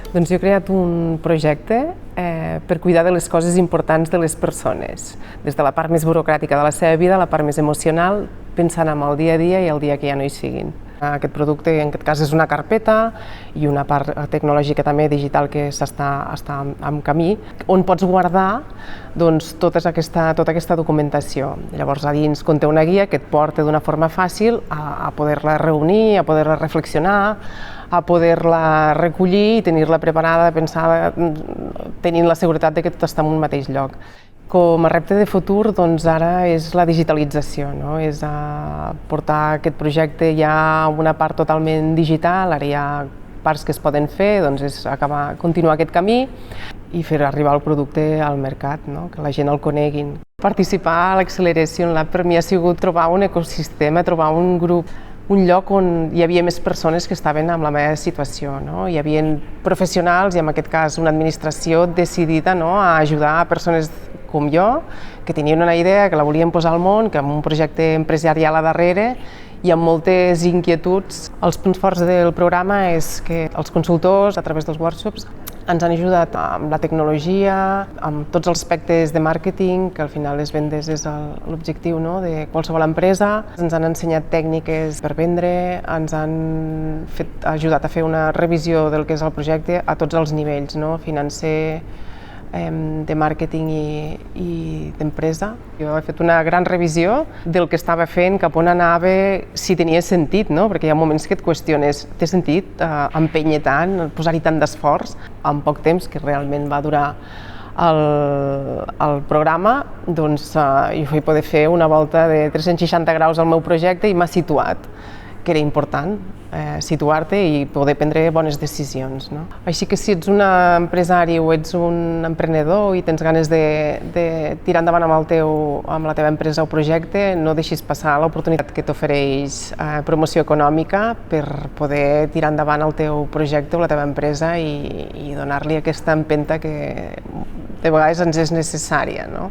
Doncs jo he creat un projecte per cuidar de les coses importants de les persones, des de la part més burocràtica de la seva vida a la part més emocional, pensant en el dia a dia i el dia que ja no hi siguin. Aquest producte, en aquest cas, és una carpeta i una part tecnològica també digital que està en camí, on pots guardar tota aquesta documentació. Llavors, a dins conté una guia que et porta d'una forma fàcil a poder-la reunir, a poder-la reflexionar, a poder-la recollir i tenir-la preparada, pensada, tenint la seguretat de que tot està en un mateix lloc. Com a repte de futur, doncs ara és la digitalització, no? És portar aquest projecte ja a una part totalment digital, ara hi ha parts que es poden fer, doncs és continuar aquest camí i fer arribar el producte al mercat, no? Que la gent el coneguin. Participar a l'Acceleration Lab per mi ha sigut trobar un ecosistema, trobar un grup, un lloc on hi havia més persones que estaven en la meva situació, no? Hi havia professionals i en aquest cas una administració decidida, no, a ajudar a persones com jo, que tenien una idea, que la volien posar al món, que amb un projecte empresarial a darrere i amb moltes inquietuds. Els punts forts del programa és que els consultors, a través dels workshops, ens han ajudat amb la tecnologia, amb tots els aspectes de màrqueting, que al final les vendes és l'objectiu, no, de qualsevol empresa. Ens han ensenyat tècniques per vendre, ens han ajudat a fer una revisió del que és el projecte a tots els nivells, no, financer, de màrqueting i d'empresa. Jo he fet una gran revisió del que estava fent, cap on anava, si tenia sentit, no? Perquè hi ha moments que et qüestiones, té sentit empènyer tant, posar-hi tant d'esforç en poc temps, que realment va durar el programa, doncs jo vaig poder fer una volta de 360 graus al meu projecte i m'ha situat, que era important situar-te i poder prendre bones decisions, no? Així que si ets un empresari o ets un emprenedor i tens ganes de tirar endavant amb la teva empresa o projecte, no deixis passar l'oportunitat que t'ofereix promoció econòmica per poder tirar endavant el teu projecte o la teva empresa i donar-li aquesta empenta que de vegades ens és necessària, no?